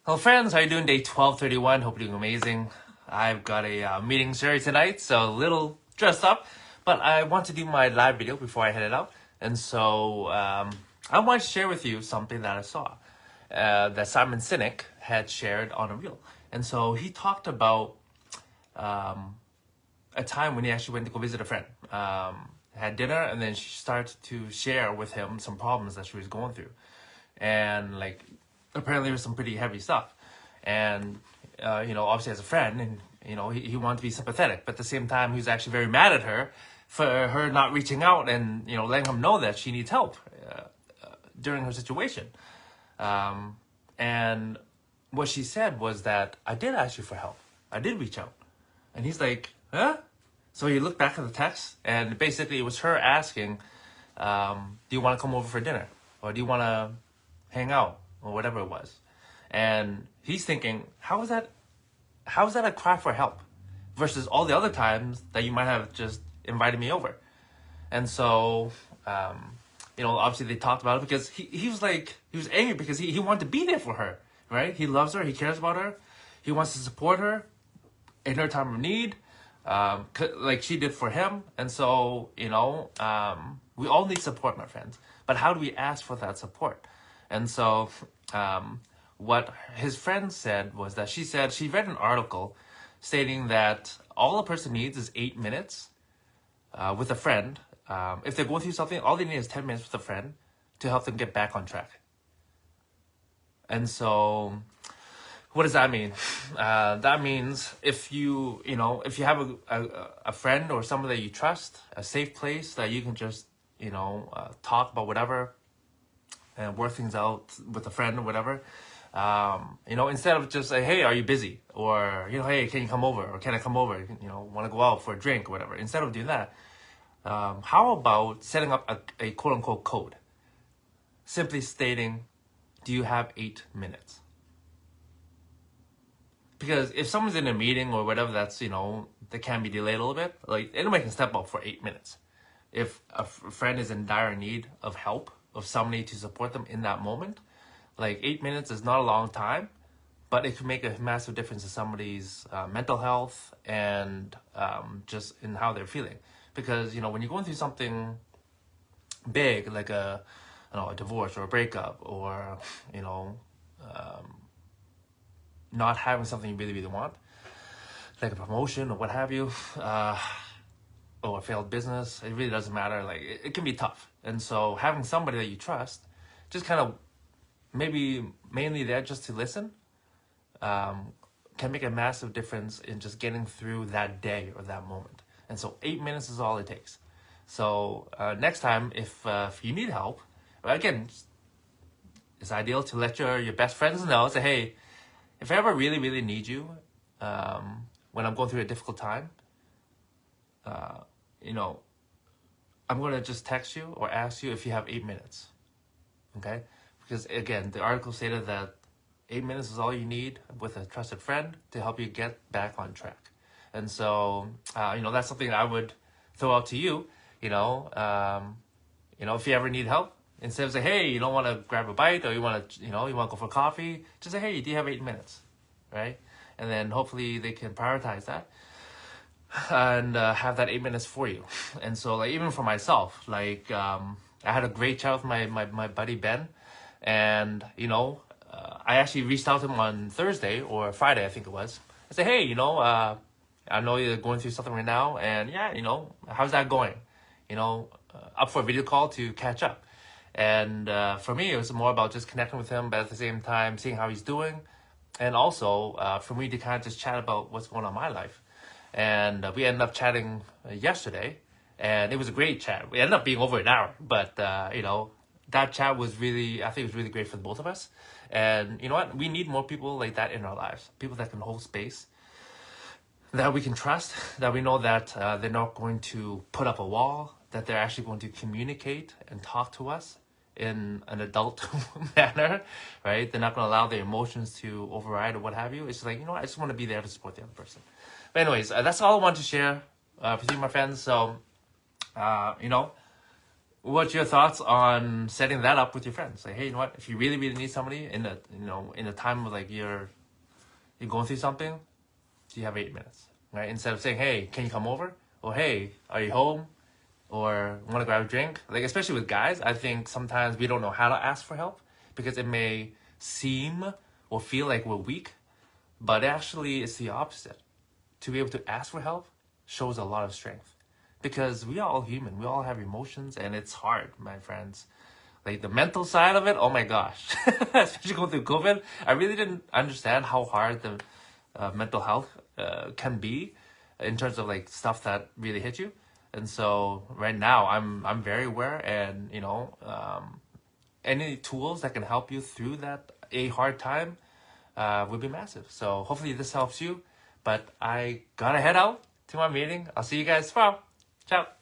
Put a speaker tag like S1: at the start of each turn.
S1: Hello friends, how you doing? Day 1231. Hope you're doing amazing. I've got a meeting Sherry tonight, so a little dressed up, but I want to do my live video before I head it out. And so I want to share with you something that I saw that Simon Sinek had shared on a reel. And so he talked about a time when he actually went to go visit a friend. Had dinner, and then she started to share with him some problems that she was going through. And like, apparently there's some pretty heavy stuff. And, obviously as a friend, and, he wanted to be sympathetic, but at the same time, he was actually very mad at her for her not reaching out and, letting him know that she needs help during her situation. And what she said was that, I did ask you for help. I did reach out. And he's like, huh? So he looked back at the text, and basically it was her asking, do you want to come over for dinner? Or do you want to hang out? Or whatever it was. And he's thinking, how is that a cry for help? Versus all the other times that you might have just invited me over. And so, obviously they talked about it because he was angry because he wanted to be there for her, right? He loves her, he cares about her, he wants to support her in her time of need, like she did for him. And so, we all need support, my friends. But how do we ask for that support? And so, what his friend said was that she read an article stating that all a person needs is 8 minutes with a friend. If they're going through something, all they need is 10 minutes with a friend to help them get back on track. And so, what does that mean? That means if you have a friend or someone that you trust, a safe place that you can just, talk about whatever and work things out with a friend or whatever, instead of just say, hey, are you busy? Or, hey, can you come over? Or can I come over? Want to go out for a drink or whatever. Instead of doing that, how about setting up a quote unquote code? Simply stating, do you have 8 minutes? Because if someone's in a meeting or whatever, that's, that can be delayed a little bit, like anybody can step up for 8 minutes. If a friend is in dire need of help, of somebody to support them in that moment, like 8 minutes is not a long time, but it can make a massive difference in somebody's mental health and just in how they're feeling. Because, when you're going through something big, like a divorce or a breakup, or, not having something you really, really want, like a promotion or what have you, or a failed business, it really doesn't matter. Like, it can be tough. And so having somebody that you trust, just kind of maybe mainly there just to listen, can make a massive difference in just getting through that day or that moment. And so 8 minutes is all it takes. So next time, if you need help, again, it's ideal to let your best friends know, say, hey, if I ever really, really need you, when I'm going through a difficult time, I'm going to just text you or ask you if you have 8 minutes. Okay? Because again, the article stated that 8 minutes is all you need with a trusted friend to help you get back on track. And so, that's something I would throw out to you, if you ever need help, instead of say, hey, you don't want to grab a bite, or you want to, you want to go for coffee, just say, hey, do you have 8 minutes? Right? And then hopefully they can prioritize that and have that 8 minutes for you. And so, like, even for myself, like, I had a great chat with my buddy Ben, and I actually reached out to him on Thursday or Friday, I think it was. I said, hey, I know you're going through something right now, and yeah, how's that going? Up for a video call to catch up. And for me, it was more about just connecting with him, but at the same time, seeing how he's doing. And also, for me to kind of just chat about what's going on in my life. And we ended up chatting yesterday, and it was a great chat. We ended up being over an hour, but, that chat was really, I think it was really great for both of us. And you know what? We need more people like that in our lives. People that can hold space, that we can trust, that we know that they're not going to put up a wall, that they're actually going to communicate and talk to us in an adult manner, right? They're not going to allow their emotions to override or what have you. It's like, I just want to be there to support the other person. But anyways, that's all I want to share with you, my friends. So, what's your thoughts on setting that up with your friends? Like, hey, you know what? If you really, really need somebody in the, in a time of like you're going through something, you have 8 minutes, right? Instead of saying, hey, can you come over? Or hey, are you home? Or want to grab a drink? Like, especially with guys, I think sometimes we don't know how to ask for help because it may seem or feel like we're weak, but actually it's the opposite. To be able to ask for help shows a lot of strength because we are all human. We all have emotions and it's hard, my friends. Like the mental side of it, oh my gosh. Especially going through COVID, I really didn't understand how hard the mental health can be in terms of like stuff that really hit you. And so right now I'm very aware, and any tools that can help you through that a hard time would be massive. So hopefully this helps you. But I gotta head out to my meeting. I'll see you guys tomorrow. Ciao.